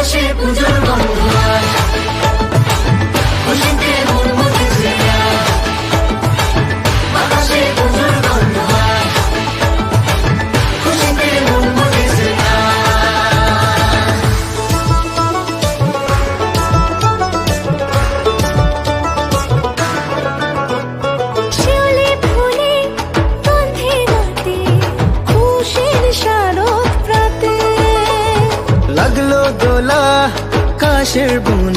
বাতাসে পুজোর গন্ধ আয়, খুশিতে মন মতেছে আয়, বাতাসে পুজোর গন্ধ আয়, খুশিতে মন মতেছে আয়। শিউলি ফুলে গন্ধে নাতে খুশির শারদ প্রাতে, লাগলো দোলা কাশের বুন